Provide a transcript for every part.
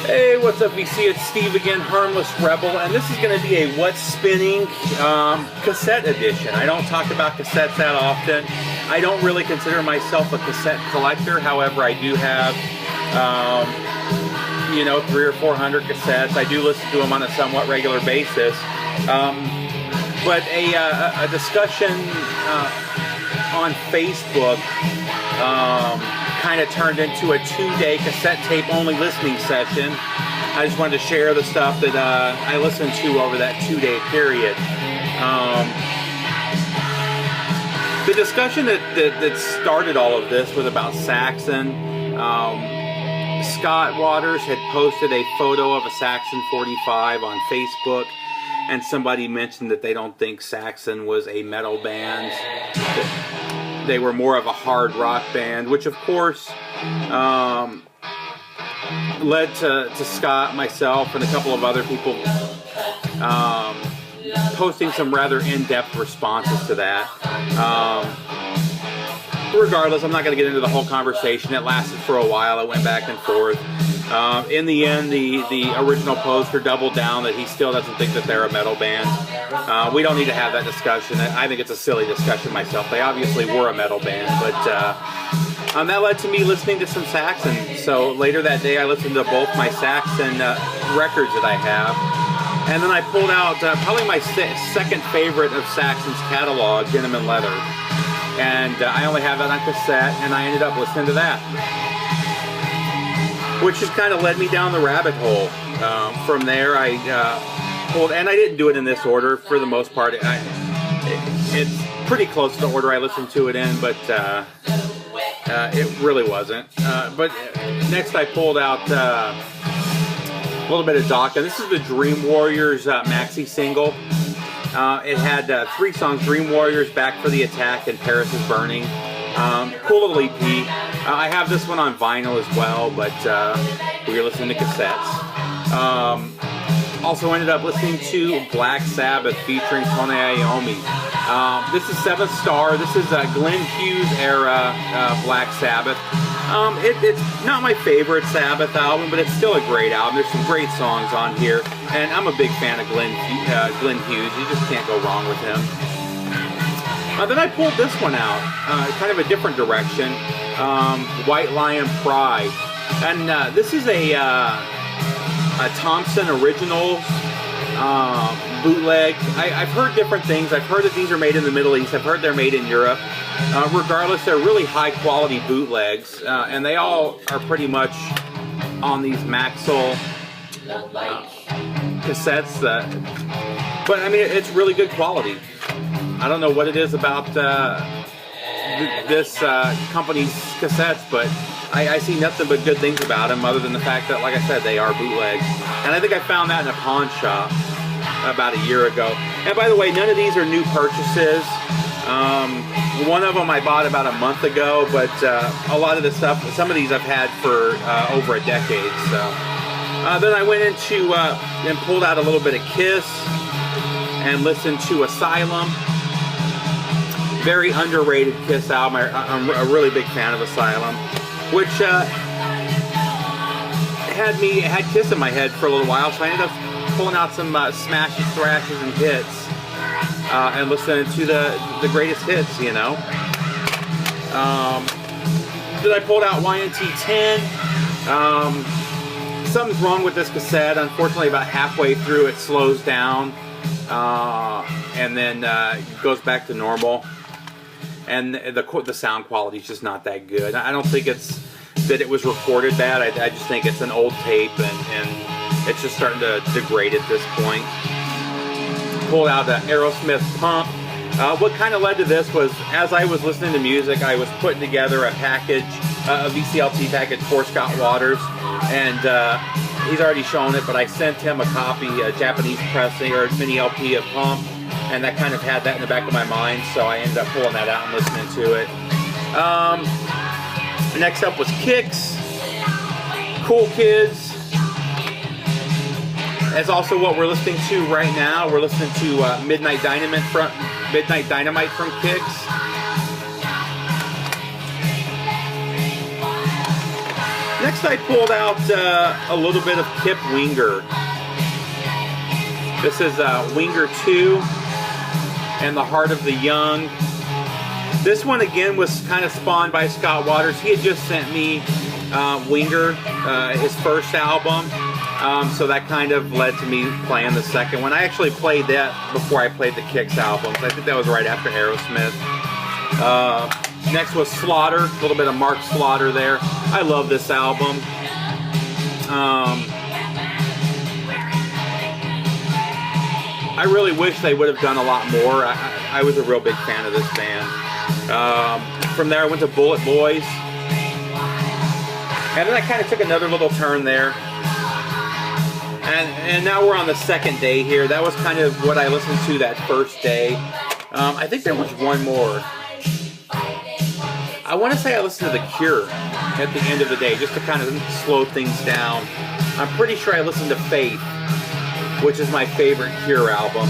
Hey, what's up, VC? It's Steve again, Harmless Rebel, and this is going to be a What's Spinning cassette edition. I don't talk about cassettes that often. I don't really consider myself a cassette collector. However, I do have, 300 or 400 cassettes. I do listen to them on a somewhat regular basis. But a discussion on Facebook kind of turned into a 2-day cassette tape only listening session. I just wanted to share the stuff that I listened to over that 2-day period. The discussion that started all of this was about Saxon. Scott Waters had posted a photo of a Saxon 45 on Facebook, and somebody mentioned that they don't think Saxon was a metal band. They were more of a hard rock band, which of course led to Scott, myself, and a couple of other people posting some rather in-depth responses to that. Regardless, I'm not going to get into the whole conversation. It lasted for a while. It went back and forth. In the end, the original poster doubled down that he still doesn't think that they're a metal band. We don't need to have that discussion. I think it's a silly discussion myself. They obviously were a metal band, but that led to me listening to some Saxon. So later that day, I listened to both my Saxon records that I have. And then I pulled out probably my second favorite of Saxon's catalog, Gentleman Leather. And I only have that on cassette, and I ended up listening to that, which just kind of led me down the rabbit hole. From there, I pulled, and I didn't do it in this order for the most part. It's pretty close to the order I listened to it in, but it really wasn't. But next, I pulled out a little bit of Doc, and this is the Dream Warriors maxi single. It had 3 songs: Dream Warriors, Back for the Attack, and Paris is Burning. Cool little EP. I have this one on vinyl as well, but we were listening to cassettes. Also ended up listening to Black Sabbath featuring Tony Iommi. This is 7th Star. This is Glenn Hughes era Black Sabbath. It's not my favorite Sabbath album, but it's still a great album. There's some great songs on here, and I'm a big fan of Glenn Hughes. You just can't go wrong with him. Then I pulled this one out, kind of a different direction, White Lion Pride. And this is a Thompson Originals bootleg. I've heard different things. I've heard that these are made in the Middle East. I've heard they're made in Europe. Regardless, they're really high quality bootlegs, and they all are pretty much on these Maxell cassettes. But I mean, it's really good quality. I don't know what it is about this company's cassettes, but I see nothing but good things about them, other than the fact that, like I said, they are bootlegs. And I think I found that in a pawn shop about a year ago. And by the way, none of these are new purchases. One of them I bought about a month ago, but a lot of the stuff, some of these I've had for over a decade. So then I went into and pulled out a little bit of Kiss and listened to Asylum. Very underrated Kiss album. I'm a really big fan of Asylum, which had Kiss in my head for a little while, so I ended up pulling out some smashes, thrashes, and hits, and listening to the greatest hits, you know. Then I pulled out YNT10. Something's wrong with this cassette. Unfortunately, about halfway through, it slows down, and then goes back to normal. And the sound quality is just not that good. I don't think it's that it was recorded bad. I just think it's an old tape, and it's just starting to degrade at this point. Pulled out the Aerosmith Pump. What kind of led to this was, as I was listening to music, I was putting together a package, a VCLT package for Scott Waters, and he's already shown it, but I sent him a copy, a Japanese pressing or mini LP of Pump, and that kind of had that in the back of my mind, so I ended up pulling that out and listening to it. Next up was Kicks, Cool Kids. That's also what we're listening to right now. We're listening to Midnight Dynamite from Kicks. Next I pulled out a little bit of Kip Winger. This is Winger 2 and The Heart of the Young. This one again was kind of spawned by Scott Waters. He had just sent me Winger, his first album. So that kind of led to me playing the second one. I actually played that before I played the Kicks albums. I think that was right after Aerosmith. Next was Slaughter, a little bit of Mark Slaughter there. I love this album. I really wish they would have done a lot more. I was a real big fan of this band. From there I went to Bullet Boys. And then I kind of took another little turn there. And now we're on the second day here. That was kind of what I listened to that first day. I think there was one more. I want to say I listened to The Cure at the end of the day, just to kind of slow things down. I'm pretty sure I listened to Faith, which is my favorite Cure album.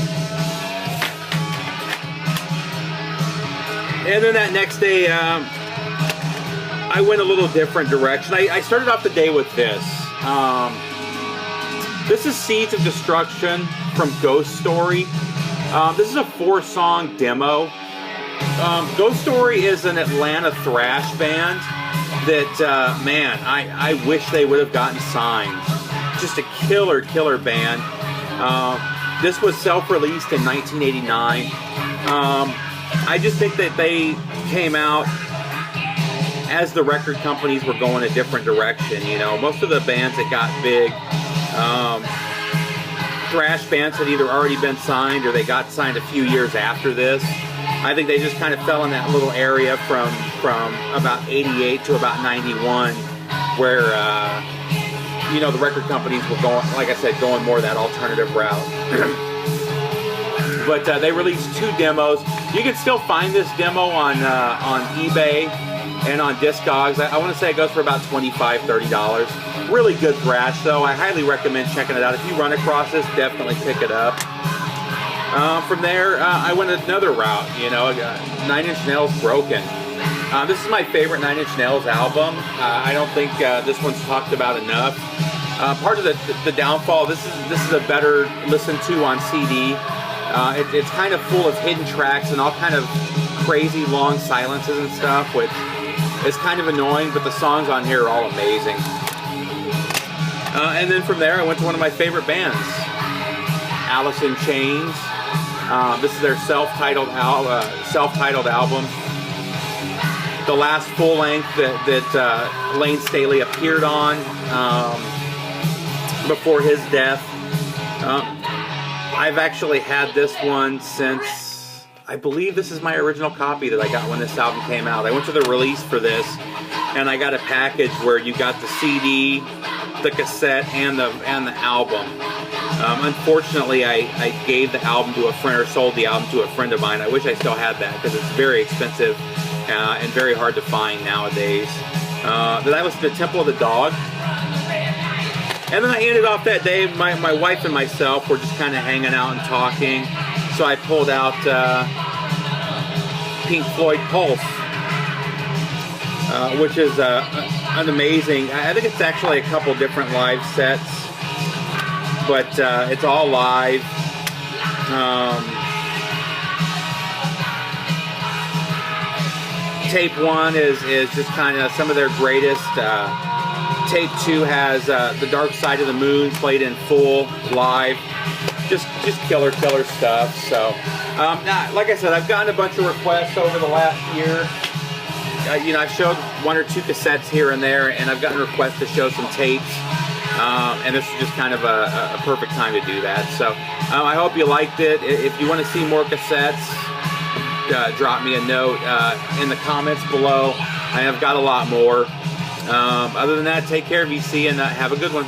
And then that next day, I went a little different direction. I started off the day with this. This is Seeds of Destruction from Ghost Story. This is a 4-song demo. Ghost Story is an Atlanta thrash band that, man, I wish they would have gotten signed. Just a killer band. This was self-released in 1989. I just think that they came out as the record companies were going a different direction. You know, most of the bands that got big, thrash bands had either already been signed or they got signed a few years after this. I think they just kind of fell in that little area from about 88 to about 91 where, you know, the record companies were going, like I said, going more that alternative route. But they released 2 demos. You can still find this demo on eBay and on Discogs. I want to say it goes for about $25, $30. Really good thrash, though. I highly recommend checking it out. If you run across this, definitely pick it up. From there, I went another route, you know, 9 Inch Nails Broken. This is my favorite 9 Inch Nails album. I don't think this one's talked about enough. Part of the downfall, this is a better listen to on CD. It's kind of full of hidden tracks and all kind of crazy long silences and stuff, which is kind of annoying, but the songs on here are all amazing. And then from there, I went to one of my favorite bands, Alice in Chains. This is their self-titled album. The last full length that Lane Staley appeared on before his death. I've actually had this one since, I believe this is my original copy that I got when this album came out. I went to the release for this, and I got a package where you got the CD, the cassette, and the album. Unfortunately, I gave the album to a friend, or sold the album to a friend of mine. I wish I still had that because it's very expensive and very hard to find nowadays. Then I listened to Temple of the Dog. And then I ended off that day, my wife and myself were just kind of hanging out and talking. So I pulled out Pink Floyd Pulse, which is an amazing, I think it's actually a couple different live sets, but it's all live. Tape 1 is just kind of some of their greatest. Tape 2 has The Dark Side of the Moon played in full live. Just killer stuff. So, like I said, I've gotten a bunch of requests over the last year. You know, I've showed 1 or 2 cassettes here and there, and I've gotten requests to show some tapes. And this is just kind of a perfect time to do that. So, I hope you liked it. If you want to see more cassettes, drop me a note in the comments below. I have got a lot more. Other than that, take care, VC, and have a good one.